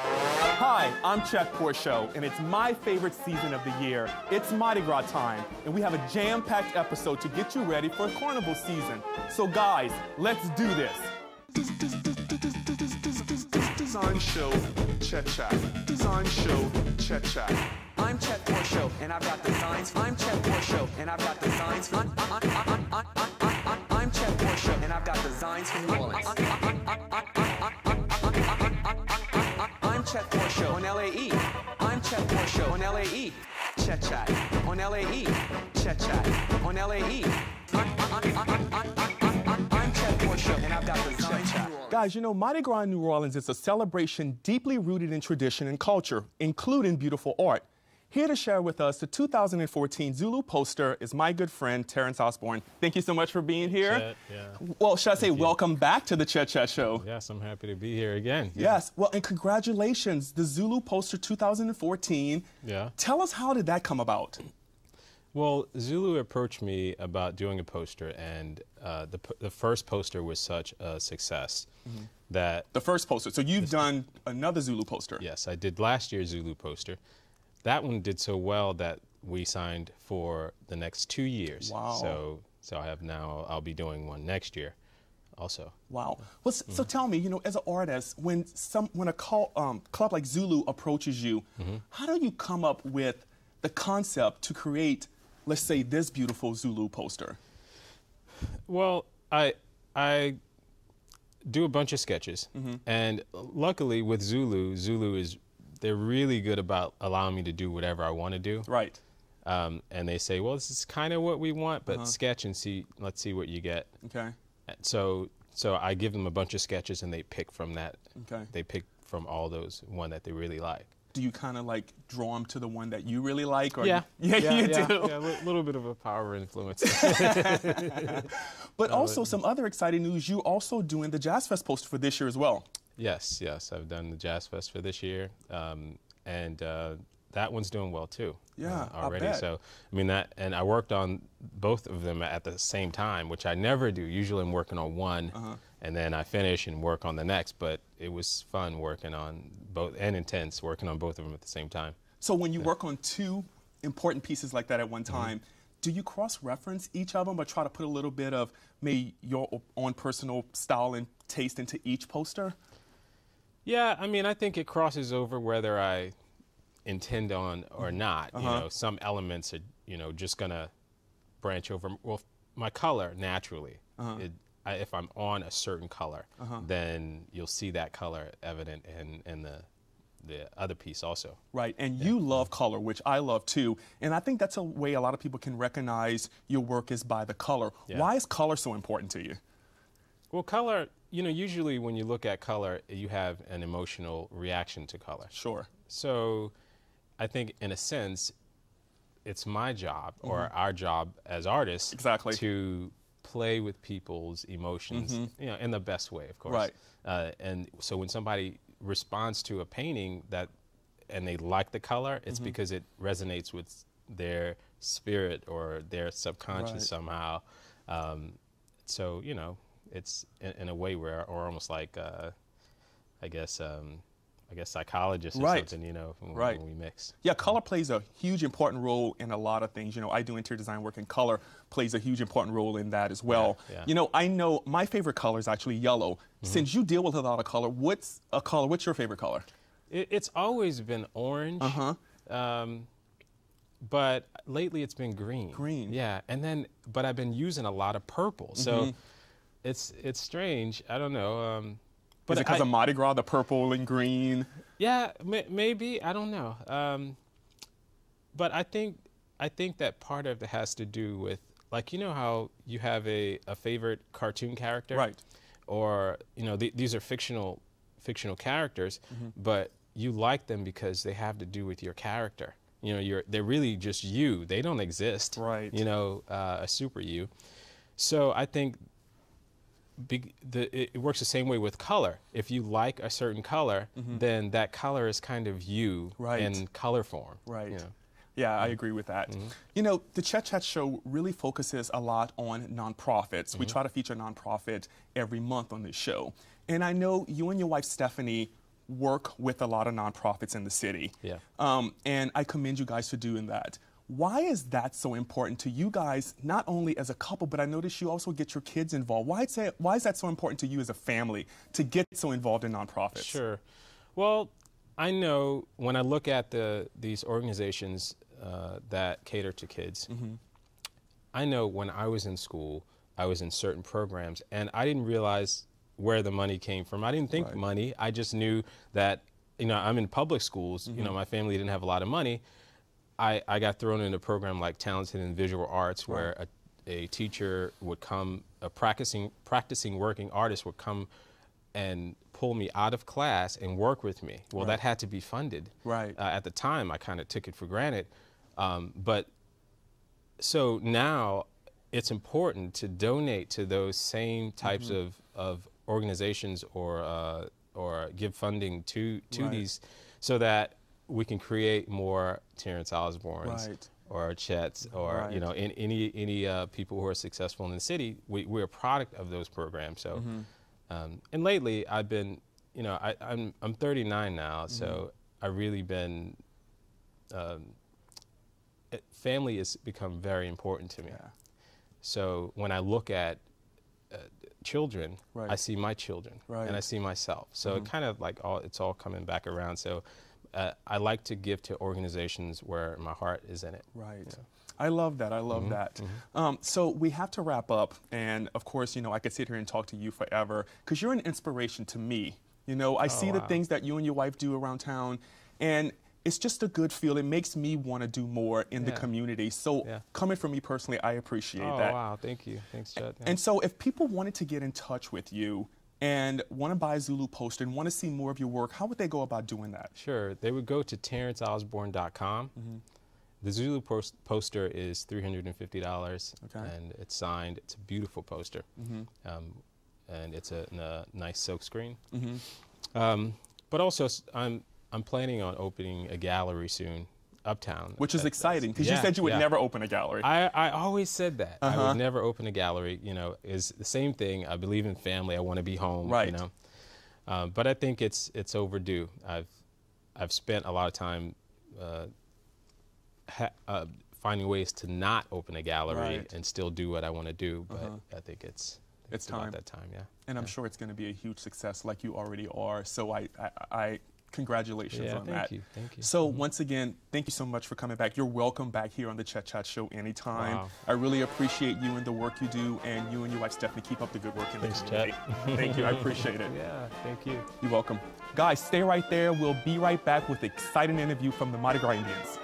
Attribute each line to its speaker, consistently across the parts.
Speaker 1: Hi, I'm Chet Chat, and it's my favorite season of the year. It's Mardi Gras time, and we have a jam-packed episode to get you ready for Carnival season. So guys, let's do this. Design Show, Chet Chat. Design Show, Chet Chat.
Speaker 2: I'm Chet Chat, and I've got designs. I'm Chet Chat, and I've got designs. I'm Chet Chat, and I've got designs for New Orleans. I'm Chet Chat on LAE. I'm Chet Chat on LAE. Chet Chat on LAE. Chet Chat on LAE. I'm Chet Chat, and I've got designs for New Orleans.
Speaker 1: Guys, you know, Mardi Gras in New Orleans is a celebration deeply rooted in tradition and culture, including beautiful art. Here to share with us the 2014 Zulu Poster is my good friend, Terrance Osborne. Thank you so much for being here.
Speaker 3: Chet, yeah.
Speaker 1: Well, should I say welcome back to the Chet Chat Show?
Speaker 3: Yes, I'm happy to be here again. Yeah.
Speaker 1: Yes, well, and congratulations, the Zulu Poster 2014.
Speaker 3: Yeah.
Speaker 1: Tell us, how did that come about?
Speaker 3: Well, Zulu approached me about doing a poster, and the first poster was such a success that...
Speaker 1: The first poster. So you've done another Zulu Poster.
Speaker 3: Yes, I did last year's Zulu Poster. That one did so well that we signed for the next 2 years.
Speaker 1: Wow.
Speaker 3: So I have now, I'll be doing one next year also.
Speaker 1: Wow. Well, so tell me, you know, as an artist, when a club like Zulu approaches you, how do you come up with the concept to create, let's say, this beautiful Zulu Poster?
Speaker 3: Well, I do a bunch of sketches, and luckily with Zulu is, they're really good about allowing me to do whatever I want to do.
Speaker 1: Right.
Speaker 3: And they say, well, this is kind of what we want, but sketch and let's see what you get.
Speaker 1: Okay.
Speaker 3: So I give them a bunch of sketches, and they pick from that.
Speaker 1: Okay.
Speaker 3: They pick from all those one that they really like.
Speaker 1: Do you kind of like draw them to the one that you really like? Or
Speaker 3: Yeah.
Speaker 1: You do?
Speaker 3: Yeah, a little bit of a power influence.
Speaker 1: But also some other exciting news, you're also doing the Jazz Fest poster for this year as well.
Speaker 3: Yes, I've done the Jazz Fest for this year, and that one's doing well too.
Speaker 1: Yeah,
Speaker 3: already.
Speaker 1: I bet.
Speaker 3: So I mean and I worked on both of them at the same time, which I never do. Usually I'm working on one, and then I finish and work on the next. But it was fun working on both, and intense working on both of them at the same time.
Speaker 1: So when you work on two important pieces like that at one time, do you cross-reference each of them, or try to put a little bit of maybe your own personal style and taste into each poster?
Speaker 3: Yeah, I mean, I think it crosses over whether I intend on or not. You know, some elements are, you know, just gonna branch over. Well, my color naturally. If I'm on a certain color, then you'll see that color evident in the other piece also.
Speaker 1: Right, and you love color, which I love too, and I think that's a way a lot of people can recognize your work is by the color.
Speaker 3: Yeah.
Speaker 1: Why is color so important to you?
Speaker 3: Well, color, you know, usually when you look at color, you have an emotional reaction to color.
Speaker 1: Sure.
Speaker 3: So I think in a sense, it's my job or our job as artists to play with people's emotions, you know, in the best way, of course.
Speaker 1: Right.
Speaker 3: And so when somebody responds to a painting and they like the color, it's because it resonates with their spirit or their subconscious somehow. So, you know, it's in a way where, or almost like, I guess psychologists or something, you know, when we mix.
Speaker 1: Yeah, color plays a huge important role in a lot of things. You know, I do interior design work, and color plays a huge important role in that as well.
Speaker 3: Yeah.
Speaker 1: You know, I know my favorite color is actually yellow. Since you deal with a lot of color, what's your favorite color?
Speaker 3: It's always been orange. But lately it's been green.
Speaker 1: Green.
Speaker 3: Yeah, but I've been using a lot of purple. So it's strange. I don't know.
Speaker 1: But is it because of Mardi Gras, the purple and green?
Speaker 3: Yeah, maybe. I don't know. But I think that part of it has to do with, like, you know how you have a favorite cartoon character?
Speaker 1: Right.
Speaker 3: Or, you know, these are fictional characters, but you like them because they have to do with your character. You know, they're really just you. They don't exist.
Speaker 1: Right.
Speaker 3: You know, a super you. So I think it works the same way with color. If you like a certain color, then that color is kind of you in color form.
Speaker 1: Right.
Speaker 3: You know?
Speaker 1: Yeah, I agree with that. You know, the Chet Chat Show really focuses a lot on nonprofits. We try to feature a nonprofit every month on this show. And I know you and your wife, Stephanie, work with a lot of nonprofits in the city.
Speaker 3: Yeah.
Speaker 1: And I commend you guys for doing that. Why is that so important to you guys, not only as a couple, but I notice you also get your kids involved. Why is that so important to you as a family to get so involved in nonprofits?
Speaker 3: Sure. Well, I know when I look at these organizations that cater to kids, I know when I was in school, I was in certain programs, and I didn't realize where the money came from. I didn't think money. I just knew that, you know, I'm in public schools. You know, my family didn't have a lot of money. I got thrown in a program like Talented in Visual Arts, where a teacher would come, a practicing working artist would come and pull me out of class and work with me. Well, that had to be funded. At the time, I kind of took it for granted. But so now it's important to donate to those same types of organizations or give funding to these, so that we can create more Terrance Osbornes or Chets or you know, any people who are successful in the city. We're a product of those programs. So and lately I've been, you know, I'm 39 now, so I've really been family has become very important to me. So when I look at children, I see my children and I see myself. So it kind of like it's all coming back around. So I like to give to organizations where my heart is in it. You know?
Speaker 1: I love that. I love that. So we have to wrap up, and of course, you know, I could sit here and talk to you forever because you're an inspiration to me. You know, I see the things that you and your wife do around town, and it's just a good feel. It makes me want to do more in the community. So coming from me personally, I appreciate that.
Speaker 3: Oh, wow. Thank you. Thanks, Chet.
Speaker 1: And so if people wanted to get in touch with you and want to buy a Zulu Poster and want to see more of your work, how would they go about doing that?
Speaker 3: Sure. They would go to terranceosborne.com. The Zulu Poster is $350, and it's signed. It's a beautiful poster, and it's a nice silk screen. But also, I'm planning on opening a gallery soon, uptown.
Speaker 1: Which is exciting, because you said you would never open a gallery.
Speaker 3: I always said that. I would never open a gallery. You know, is the same thing. I believe in family. I want to be home. You know, but I think it's overdue. I've spent a lot of time finding ways to not open a gallery and still do what I want to do. But I think it's time. About that time. And
Speaker 1: I'm sure it's going to be a huge success, like you already are. So I congratulations on that.
Speaker 3: Thank you.
Speaker 1: So once again, thank you so much for coming back. You're welcome back here on the Chet Chat Show anytime. I really appreciate you and the work you do, and you and your wife Stephanie keep up the good work in the community. Thank you, I appreciate it.
Speaker 3: Thank you.
Speaker 1: You're welcome. Guys, stay right there. We'll be right back with an exciting interview from the Mardi Gras Indians.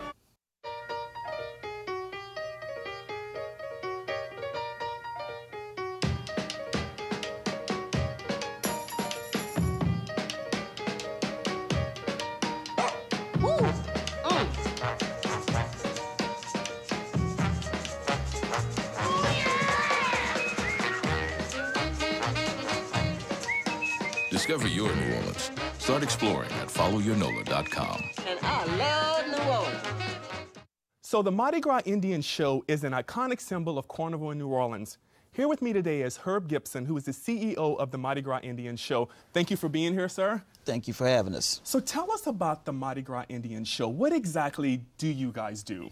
Speaker 4: Discover your New Orleans. Start exploring at followyournola.com.
Speaker 5: And I love New Orleans.
Speaker 1: So the Mardi Gras Indian Show is an iconic symbol of Carnival in New Orleans. Here with me today is Herb Gibson, who is the CEO of the Mardi Gras Indian Show. Thank you for being here, sir.
Speaker 6: Thank you for having us.
Speaker 1: So tell us about the Mardi Gras Indian Show. What exactly do you guys do?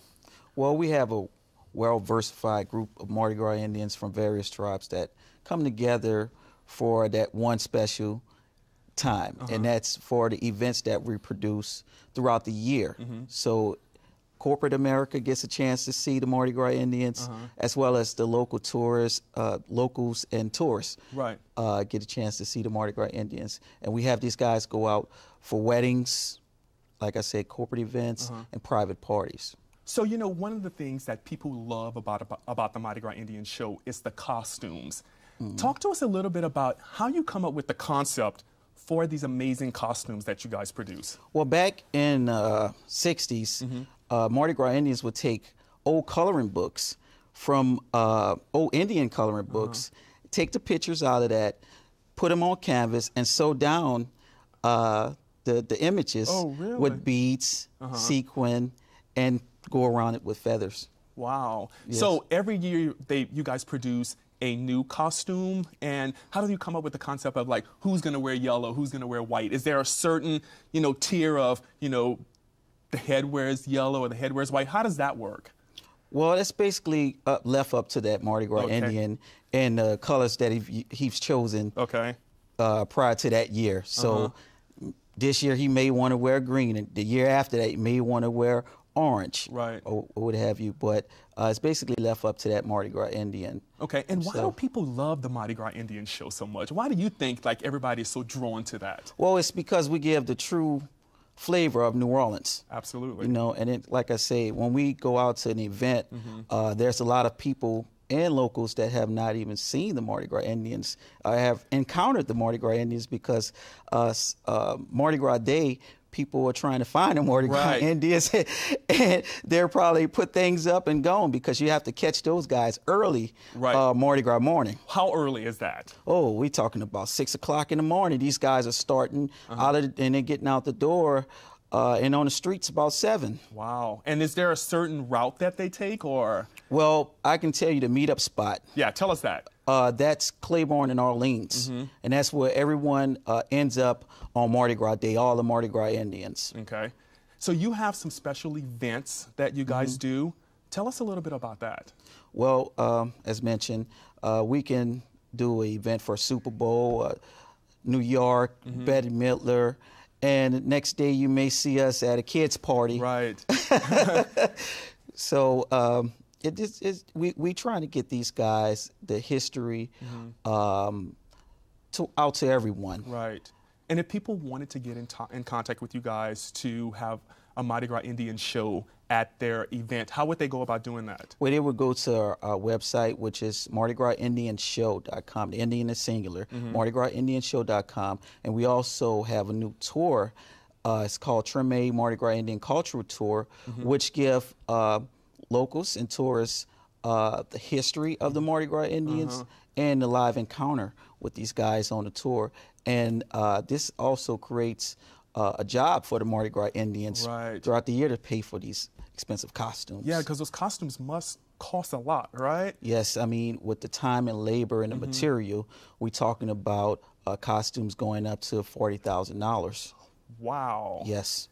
Speaker 6: Well, we have a well-diversified group of Mardi Gras Indians from various tribes that come together for that one special time, and that's for the events that we produce throughout the year. So corporate America gets a chance to see the Mardi Gras Indians, as well as the local tourists, locals and tourists get a chance to see the Mardi Gras Indians. And we have these guys go out for weddings, like I said, corporate events, and private parties.
Speaker 1: So, you know, one of the things that people love about the Mardi Gras Indian Show is the costumes. Talk to us a little bit about how you come up with the concept for these amazing costumes that you guys produce.
Speaker 6: Well, back in 60s, Mardi Gras Indians would take old coloring books from old Indian coloring books, take the pictures out of that, put them on canvas, and sew down the images with beads, sequin, and go around it with feathers.
Speaker 1: Wow. So every year you guys produce a new costume? And how do you come up with the concept of like who's going to wear yellow, who's going to wear white? Is there a certain, tier of, the head wears yellow or the head wears white? How does that work?
Speaker 6: Well, it's basically left up to that Mardi Gras Indian and the colors that he's chosen prior to that year. So this year he may want to wear green, and the year after that he may want to wear orange, or what have you. But it's basically left up to that Mardi Gras Indian.
Speaker 1: Okay, and why do people love the Mardi Gras Indian Show so much? Why do you think like everybody is so drawn to that?
Speaker 6: Well, it's because we give the true flavor of New Orleans.
Speaker 1: Absolutely.
Speaker 6: And it, like I say, when we go out to an event, there's a lot of people and locals that have not even seen the Mardi Gras Indians, have encountered the Mardi Gras Indians because Mardi Gras Day, people are trying to find the Mardi Gras Indians, and they're probably put things up and gone because you have to catch those guys early Mardi Gras morning.
Speaker 1: How early is that?
Speaker 6: Oh, we're talking about 6 o'clock in the morning. These guys are starting out and they're getting out the door and on the streets about 7.
Speaker 1: Wow. And is there a certain route that they take, or?
Speaker 6: Well, I can tell you the meetup spot.
Speaker 1: Yeah, tell us that.
Speaker 6: That's Claiborne and Orleans, and that's where everyone ends up on Mardi Gras Day, all the Mardi Gras Indians.
Speaker 1: Okay. So you have some special events that you guys do. Tell us a little bit about that.
Speaker 6: Well, as mentioned, we can do an event for Super Bowl, New York, Bette Midler, and the next day you may see us at a kids' party.
Speaker 1: Right.
Speaker 6: So we trying to get these guys the history out to everyone.
Speaker 1: Right. And if people wanted to get in contact with you guys to have a Mardi Gras Indian show at their event, how would they go about doing that?
Speaker 6: Well, they would go to our website, which is MardiGrasIndianShow.com. The Indian is singular, MardiGrasIndianShow.com. And we also have a new tour. It's called Treme Mardi Gras Indian Cultural Tour, which give locals and tourists the history of the Mardi Gras Indians and the live encounter with these guys on the tour. And this also creates a job for the Mardi Gras Indians throughout the year to pay for these expensive costumes.
Speaker 1: Yeah, because those costumes must cost a lot, right?
Speaker 6: Yes, I mean, with the time and labor and the material, we're talking about costumes going up to $40,000.
Speaker 1: Wow.
Speaker 6: Yes.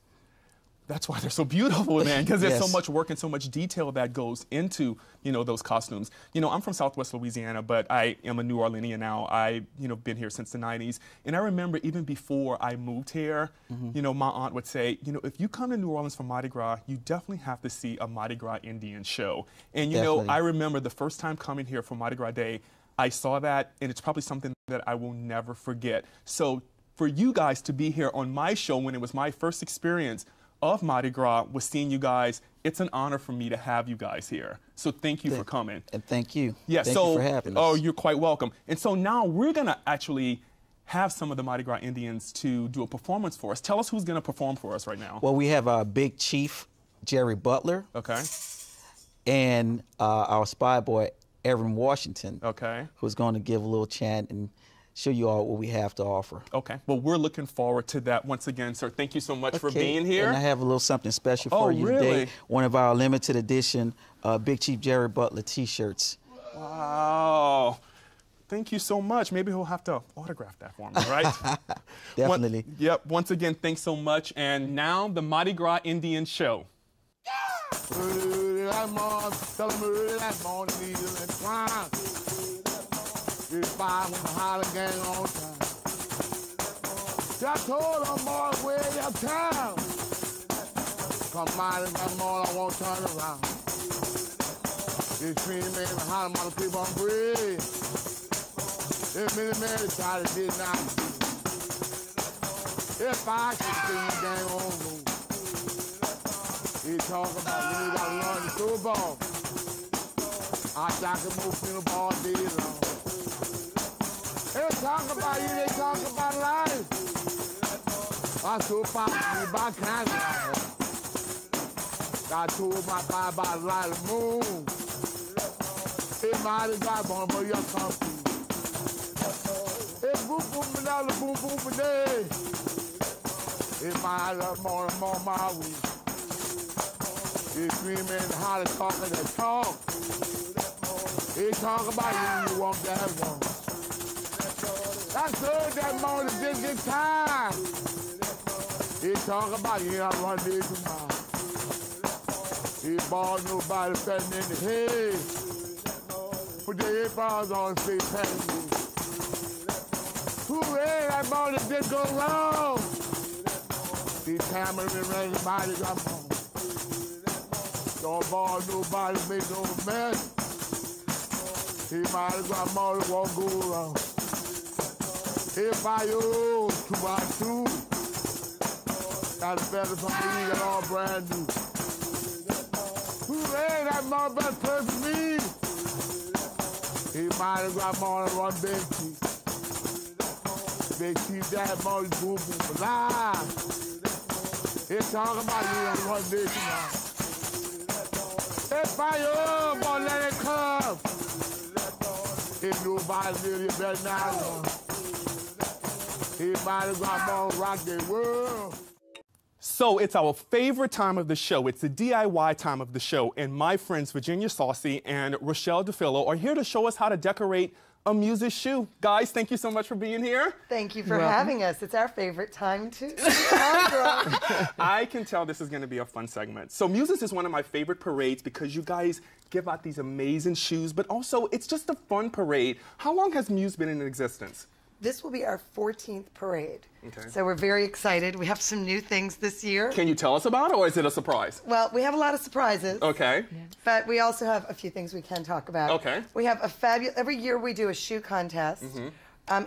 Speaker 1: That's why they're so beautiful, man, because there's so much work and so much detail that goes into, those costumes. I'm from Southwest Louisiana, but I am a New Orleanian now. I've, been here since the 90s. And I remember even before I moved here, my aunt would say, if you come to New Orleans for Mardi Gras, you definitely have to see a Mardi Gras Indian show. And, I remember the first time coming here for Mardi Gras Day, I saw that, and it's probably something that I will never forget. So for you guys to be here on my show when it was my first experience of Mardi Gras was seeing you guys, it's an honor for me to have you guys here. So thank you for coming.
Speaker 6: And thank you.
Speaker 1: Yeah,
Speaker 6: thank you for having us.
Speaker 1: Oh, you're quite welcome. And so now we're going to actually have some of the Mardi Gras Indians to do a performance for us. Tell us who's going to perform for us right now.
Speaker 6: Well, we have our big chief, Jerry Butler.
Speaker 1: Okay.
Speaker 6: And our spy boy, Evan Washington.
Speaker 1: Okay.
Speaker 6: Who's going to give a little chant and show you all what we have to offer.
Speaker 1: Okay. Well, we're looking forward to that once again, sir. Thank you so much for being here.
Speaker 6: And I have a little something special for you today. One of our limited edition Big Chief Jerry Butler T-shirts.
Speaker 1: Wow. Thank you so much. Maybe he'll have to autograph that for me, right?
Speaker 6: Definitely.
Speaker 1: Yep. Once again, thanks so much. And now the Mardi Gras Indian Show.
Speaker 7: It's 5 when the Holly gang on time. Just told them, boy, way uptown. Come Mardi Gras morning, I won't turn around. This tree made me holler, mother people on bread. If Millie Mary shot it, did not do. If I should see the gang on move. He talk about when you gotta learn the Super Bowl. I can move funeral ball day long. They talk about you, they talk about life. I so far me by cancer. I told my bye by the light of the moon. It might have got born, but you come through. It boom boom another boom boom a day. It might have more and more my way. It screaming and holler talking that talk. He talk about you walk that one. That's good, that morning, this is time. He talk about you, I run this tomorrow. He bought nobody standing in the head. Put the earphones on and say, thank you. Who ran that morning, this go wrong? He taming and running the body, I'm home. Don't ball nobody, make no mess. He might have got more than won't go around. If I owe 2x2, that's better for me than all brand new. Who ran that mother for me? He might have got more than one big teeth. Big teeth that more than boom boom for life. He's talking about you on one day tomorrow. If I owe, boy, let it come. If nobody really better now, he might have got more rock the world.
Speaker 1: So it's our favorite time of the show. It's the DIY time of the show. And my friends Virginia Saussy and Rachelle Defillo are here to show us how to decorate a Muses shoe. Guys, thank you so much for being here.
Speaker 8: Thank you for having us. It's our favorite time to
Speaker 1: I can tell this is going to be a fun segment. So Muses is one of my favorite parades because you guys give out these amazing shoes, but also it's just a fun parade. How long has Muse been in existence?
Speaker 8: This will be our 14th parade.
Speaker 1: Okay.
Speaker 8: So we're very excited. We have some new things this year.
Speaker 1: Can you tell us about it, or is it a surprise?
Speaker 8: Well, we have a lot of surprises.
Speaker 1: Okay.
Speaker 8: But we also have a few things we can talk about.
Speaker 1: Okay.
Speaker 8: We have a fabulous, every year we do a shoe contest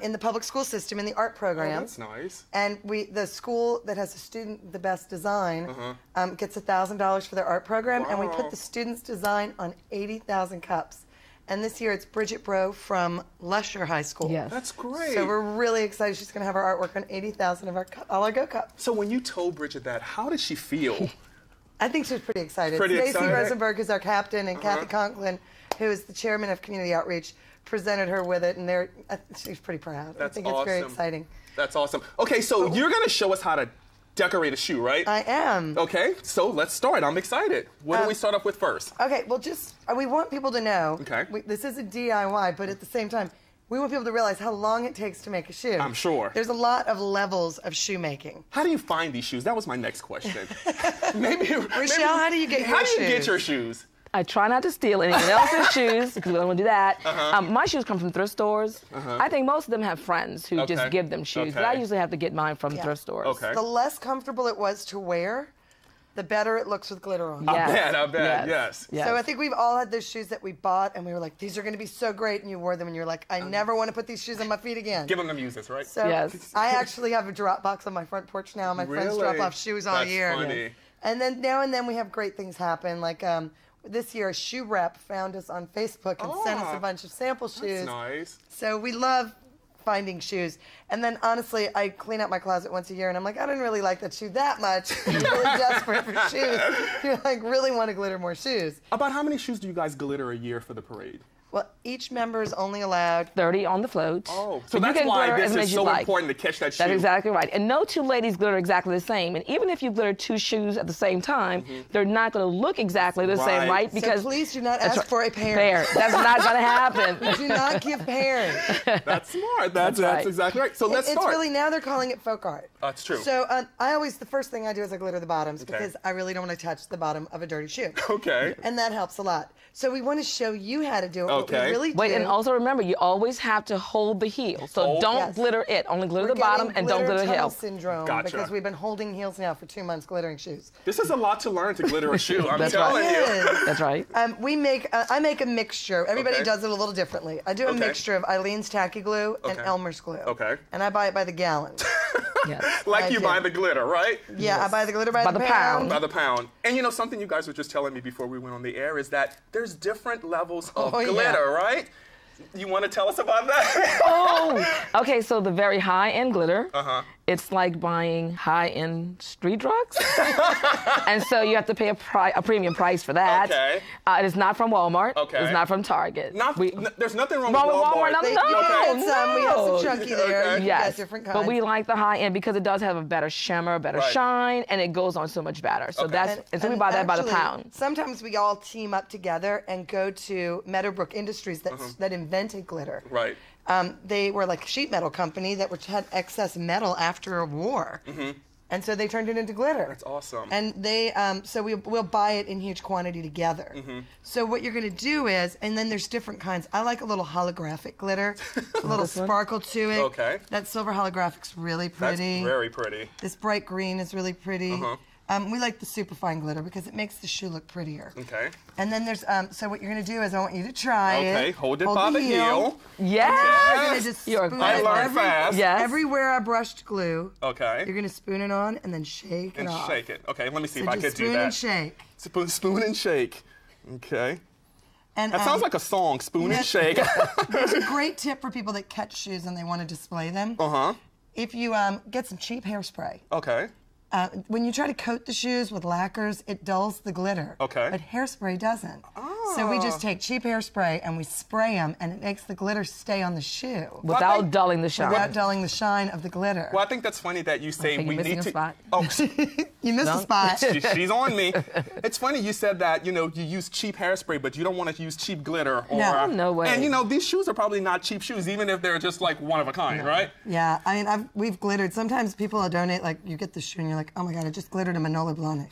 Speaker 8: in the public school system, in the art program.
Speaker 1: Oh, that's nice.
Speaker 8: And the school that has a student the best design gets $1,000 for their art program, and we put the student's design on 80,000 cups. And this year it's Bridget Bro from Lusher High School.
Speaker 9: Yes.
Speaker 1: That's great.
Speaker 8: So we're really excited. She's going to have her artwork on 80,000 of all our Go cups.
Speaker 1: So when you told Bridget that, how did she feel?
Speaker 8: I think she was pretty excited.
Speaker 1: Pretty
Speaker 8: Stacey
Speaker 1: excited?
Speaker 8: Rosenberg is our captain, and Kathy Conklin, who is the chairman of Community Outreach, presented her with it, and she's pretty proud.
Speaker 1: That's
Speaker 8: I think it's very
Speaker 1: awesome.
Speaker 8: exciting.
Speaker 1: That's awesome. Okay, so you're going to show us how to decorate a shoe, right?
Speaker 8: I am.
Speaker 1: Okay, so let's start. I'm excited. What do we start off with first?
Speaker 8: Okay, well, we want people to know, this is a DIY, but at the same time, we want people to realize how long it takes to make a shoe.
Speaker 1: I'm sure.
Speaker 8: There's a lot of levels of shoemaking.
Speaker 1: How do you find these shoes? That was my next question.
Speaker 8: Rachelle, how do you get your shoes?
Speaker 1: How do you get your shoes?
Speaker 9: I try not to steal anyone else's shoes because we don't want to do that. My shoes come from thrift stores. I think most of them have friends who just give them shoes, but I usually have to get mine from thrift stores.
Speaker 1: Okay.
Speaker 8: The less comfortable it was to wear, the better it looks with glitter on.
Speaker 1: I bet, yes.
Speaker 8: So I think we've all had those shoes that we bought and we were like, these are going to be so great, and you wore them and you're like, I never want to put these shoes on my feet again.
Speaker 1: Give them the Muses, right?
Speaker 8: So I actually have a drop box on my front porch now. My friends drop off shoes all year.
Speaker 1: That's funny.
Speaker 8: And then now and then we have great things happen, like this year a shoe rep found us on Facebook and sent us a bunch of sample shoes.
Speaker 1: That's nice.
Speaker 8: So we love finding shoes. And then honestly, I clean out my closet once a year and I'm like, I didn't really like that shoe that much. You're really desperate for shoes. You like really want to glitter more shoes.
Speaker 1: About how many shoes do you guys glitter a year for the parade?
Speaker 8: Well, each member is only allowed
Speaker 9: 30 on the float.
Speaker 1: Oh, so that's why this is so important to catch that shoe.
Speaker 9: That's exactly right. And no two ladies glitter exactly the same. And even if you glitter two shoes at the same time, they're not going to look exactly the same, right?
Speaker 8: Because so please do not ask for a pair.
Speaker 9: That's not going to happen.
Speaker 8: Do not give pairs.
Speaker 1: That's smart. That's exactly right. So let's start.
Speaker 8: It's really, now they're calling it folk art.
Speaker 1: That's true.
Speaker 8: So the first thing I do is I glitter the bottoms because I really don't want to touch the bottom of a dirty shoe.
Speaker 1: Okay.
Speaker 8: And that helps a lot. So we want to show you how to do it.
Speaker 1: Okay.
Speaker 8: What we really do.
Speaker 9: Wait, and also remember, you always have to hold the heel. So don't glitter it. Only glitter the bottom and don't glitter the heel.
Speaker 8: Syndrome because we've been holding heels now for 2 months glittering shoes.
Speaker 1: This is a lot to learn to glitter a shoe. I'm telling you.
Speaker 9: That's right.
Speaker 8: I make a mixture. Everybody does it a little differently. I do a mixture of Eileen's tacky glue and Elmer's glue.
Speaker 1: Okay.
Speaker 8: And I buy it by the gallon.
Speaker 1: Like you buy the glitter, right?
Speaker 8: Yeah, I buy the glitter by the pound.
Speaker 1: By the pound. And you know, something you guys were just telling me before we went on the air is that there's different levels of glitter, right? You want to tell us about that?
Speaker 9: Okay, so the very high-end glitter it's like buying high-end street drugs. And so you have to pay a premium price for that.
Speaker 1: Okay.
Speaker 9: It is not from Walmart.
Speaker 1: Okay.
Speaker 9: It's not from Target.
Speaker 1: There's nothing wrong with Walmart.
Speaker 9: No.
Speaker 8: We have some chunky there.
Speaker 1: Okay.
Speaker 8: You
Speaker 9: Yes,
Speaker 8: got different kinds.
Speaker 9: but we like the high-end because it does have a better shimmer, better shine, and it goes on so much better. So so we buy that by the pound.
Speaker 8: Sometimes we all team up together and go to Meadowbrook Industries that invented glitter.
Speaker 1: Right.
Speaker 8: They were like a sheet metal company that had excess metal after a war. And so they turned it into glitter.
Speaker 1: That's awesome.
Speaker 8: And they, so we'll buy it in huge quantity together. So what you're going to do is, and then there's different kinds. I like a little holographic glitter, a little sparkle to it.
Speaker 1: Okay.
Speaker 8: That silver holographic's really pretty.
Speaker 1: That's very pretty.
Speaker 8: This bright green is really pretty. We like the superfine glitter because it makes the shoe look prettier.
Speaker 1: Okay.
Speaker 8: And then there's, so what you're going to do is I want you to try it.
Speaker 1: Okay, hold it by the heel.
Speaker 9: Yes.
Speaker 8: You're going to just spoon
Speaker 1: I
Speaker 8: it
Speaker 1: learned fast.
Speaker 9: Yes.
Speaker 8: everywhere I brushed glue.
Speaker 1: Okay.
Speaker 8: You're going to spoon it on and then shake it off.
Speaker 1: Shake it. Okay, let me see
Speaker 8: So
Speaker 1: if I
Speaker 8: just
Speaker 1: can do
Speaker 8: spoon
Speaker 1: that.
Speaker 8: and shake.
Speaker 1: Spoon and shake. Okay.
Speaker 8: And,
Speaker 1: That sounds like a song, spoon and shake.
Speaker 8: There's a great tip for people that catch shoes and they want to display them. If you get some cheap hairspray.
Speaker 1: Okay.
Speaker 8: When you try to coat the shoes with lacquers, it dulls the glitter.
Speaker 1: Okay.
Speaker 8: But hairspray doesn't. So we just take cheap hairspray and we spray them, and it makes the glitter stay on the shoe.
Speaker 9: Without dulling the shine.
Speaker 8: Without dulling the shine of the glitter.
Speaker 1: Well, I think that's funny that you say
Speaker 9: Okay,
Speaker 1: we
Speaker 9: you're missing
Speaker 1: need to.
Speaker 9: a spot.
Speaker 1: Oh,
Speaker 8: You missed a spot.
Speaker 1: she's on me. It's funny you said that. You use cheap hairspray, but you don't want to use cheap glitter. Or,
Speaker 9: No way.
Speaker 1: And these shoes are probably not cheap shoes, even if they're just like one of a kind, right?
Speaker 8: Yeah, I mean, we've glittered. Sometimes people will donate, like, you get the shoe and you're like, oh my God, I just glittered a Manolo Blahnik.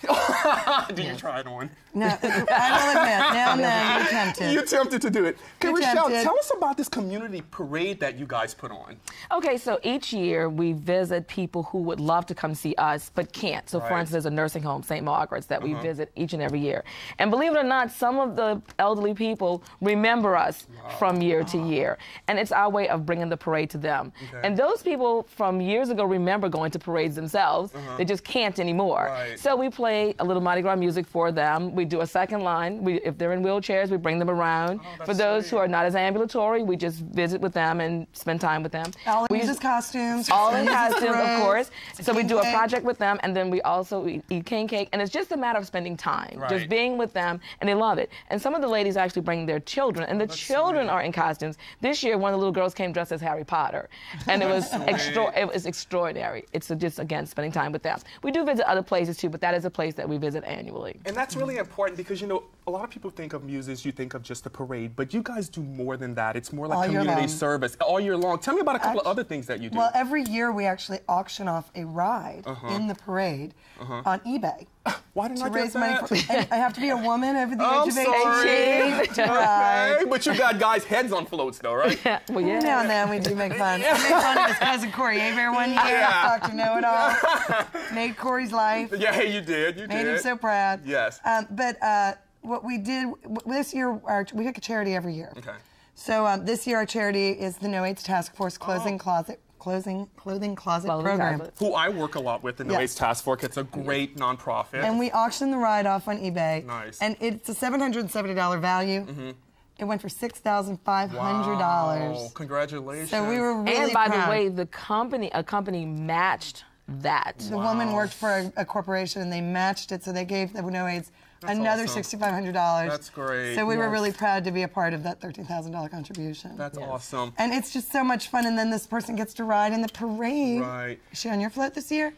Speaker 1: Did you try it on?
Speaker 8: No, I will admit, now and then you're tempted.
Speaker 1: You're tempted to do it. Okay,
Speaker 8: You're
Speaker 1: Rachelle,
Speaker 8: tempted.
Speaker 1: tell us about this community parade that you guys put on.
Speaker 9: Okay, so each year we visit people who would love to come see us but can't. So for instance, there's a nursing home, St. Margaret's, that we visit each and every year. And believe it or not, some of the elderly people remember us from year to year. And it's our way of bringing the parade to them. Okay. And those people from years ago remember going to parades themselves. They just can't anymore.
Speaker 1: Right.
Speaker 9: So we play a little Mardi Gras music for them. We do a second line. If they're in wheelchairs, we bring them around. For those who are not as ambulatory, we just visit with them and spend time with them.
Speaker 8: All in just costumes.
Speaker 9: All in costumes, of course. So we do a
Speaker 8: cake.
Speaker 9: project with them, and then we also eat king cake. And it's just a matter of spending time, just being with them, and they love it. And some of the ladies actually bring their children, and the children are in costumes. This year, one of the little girls came dressed as Harry Potter, and it was extraordinary. It's just, again, spending time with them. We do visit other places too, but that is a place that we visit annually.
Speaker 1: And that's really important because, a lot of people think of Muses, you think of just the parade, but you guys do more than that. It's more like
Speaker 8: All year
Speaker 1: community
Speaker 8: long.
Speaker 1: service all year long. Tell me about a couple of other things that you do.
Speaker 8: Well, every year we actually auction off a ride in the parade on eBay.
Speaker 1: Why didn't I
Speaker 8: To
Speaker 1: get
Speaker 8: raise money
Speaker 1: that?
Speaker 8: for, and I have to be a woman over the
Speaker 1: I'm
Speaker 8: age of 18
Speaker 1: sorry.
Speaker 8: to ride.
Speaker 1: Okay, but you got guys' heads on floats, though, right?
Speaker 9: Well, yeah.
Speaker 8: Now and then we do make fun. I made fun of his cousin Corey Hebert one year. Dr. Know-It-All. Made Corey's life.
Speaker 1: Yeah, you did.
Speaker 8: Made him so proud.
Speaker 1: Yes.
Speaker 8: But what we did this year, we pick a charity every year.
Speaker 1: Okay.
Speaker 8: So this year our charity is the No AIDS Task Force Clothing Closet Program.
Speaker 1: Who I work a lot with, the No AIDS Task Force. It's a great nonprofit.
Speaker 8: And we auctioned the ride off on eBay.
Speaker 1: Nice.
Speaker 8: And it's a $770 value. It went for $6,500.
Speaker 1: Wow, congratulations.
Speaker 8: So we were really
Speaker 9: And by
Speaker 8: proud.
Speaker 9: the way, a company matched that.
Speaker 8: The woman worked for a corporation and they matched it, so they gave the No AIDS another
Speaker 1: awesome.
Speaker 8: $6,500.
Speaker 1: That's great.
Speaker 8: So we were really proud to be a part of that $13,000 contribution.
Speaker 1: That's awesome.
Speaker 8: And it's just so much fun, and then this person gets to ride in the parade.
Speaker 1: Right.
Speaker 8: Is she on your float this year?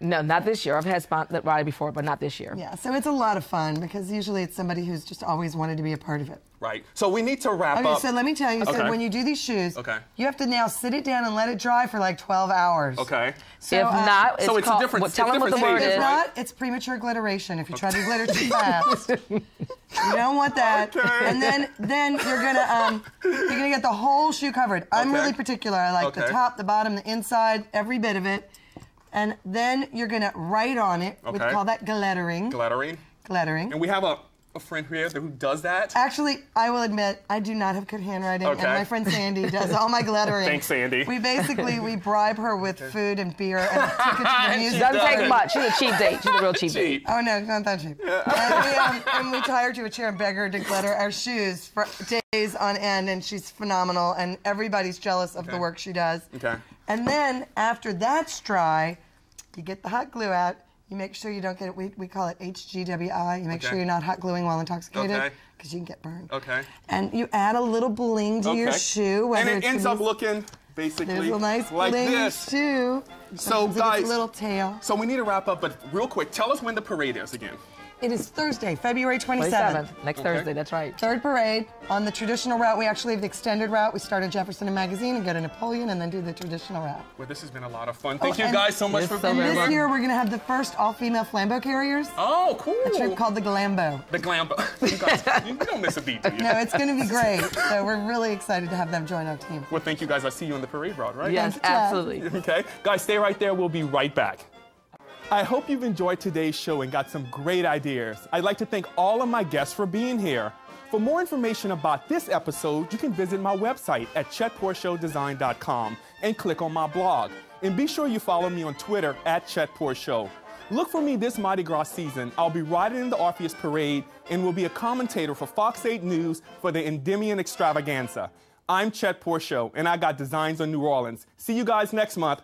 Speaker 9: No, not this year. I've had that ride before, but not this year.
Speaker 8: Yeah, so it's a lot of fun because usually it's somebody who's just always wanted to be a part of it.
Speaker 1: Right. So we need to wrap
Speaker 8: Okay,
Speaker 1: up.
Speaker 8: so let me tell you, so when you do these shoes, you have to now sit it down and let it dry for like 12 hours.
Speaker 1: Okay.
Speaker 8: So,
Speaker 9: if not, it's,
Speaker 1: so it's
Speaker 9: called,
Speaker 1: a different,
Speaker 9: tell them what the word
Speaker 8: If
Speaker 9: is.
Speaker 8: not, it's premature glitteration if you try to glitter too fast. You don't want that.
Speaker 1: Okay.
Speaker 8: And then you're gonna get the whole shoe covered. I'm really particular. I like the top, the bottom, the inside, every bit of it. And then you're gonna write on it. We call that glittering. Glittering.
Speaker 1: And we have a friend here who does that.
Speaker 8: Actually, I will admit, I do not have good handwriting, and my friend Sandy does all my glittering.
Speaker 1: Thanks, Sandy.
Speaker 8: We bribe her with food and beer and tickets to the music.
Speaker 9: Doesn't take much. She's a cheap date. She's a real cheap date.
Speaker 8: Oh no, not that cheap. And we tie her to a chair and beg her to glitter our shoes for days on end, and she's phenomenal, and everybody's jealous of the work she does.
Speaker 1: Okay.
Speaker 8: And then after that's dry, you get the hot glue out. You make sure you don't get it, we call it HGWI. You make sure you're not hot gluing while intoxicated, because you can get burned.
Speaker 1: Okay.
Speaker 8: And you add a little bling to your shoe.
Speaker 1: And it ends up looking basically
Speaker 8: there's a nice
Speaker 1: like
Speaker 8: bling
Speaker 1: this.
Speaker 8: shoe.
Speaker 1: So guys,
Speaker 8: a little tail.
Speaker 1: So we need to wrap up, but real quick, tell us when the parade is again.
Speaker 8: It is Thursday, February 27th.
Speaker 9: Next Thursday, that's right.
Speaker 8: Third parade. On the traditional route, we actually have the extended route. We start at Jefferson and Magazine and go to Napoleon and then do the traditional route.
Speaker 1: Well, this has been a lot of fun. Thank you guys so much for being
Speaker 8: here.
Speaker 1: here.
Speaker 8: This year, we're going to have the first all-female flambeau carriers.
Speaker 1: Oh, cool.
Speaker 8: A trip called the Glambo.
Speaker 1: The Glambo. You guys, you don't miss a beat, do you?
Speaker 8: No, it's going to be great. So we're really excited to have them join our team.
Speaker 1: Well, thank you guys. I'll see you on the parade route, right?
Speaker 9: Yes, absolutely.
Speaker 1: Okay. Guys, stay right there. We'll be right back. I hope you've enjoyed today's show and got some great ideas. I'd like to thank all of my guests for being here. For more information about this episode, you can visit my website at chetportshowdesign.com and click on my blog. And be sure you follow me on Twitter at ChetPortShow. Look for me this Mardi Gras season. I'll be riding in the Orpheus Parade and will be a commentator for Fox 8 News for the Endymion Extravaganza. I'm Chet Portshowdesign, and I got designs on New Orleans. See you guys next month.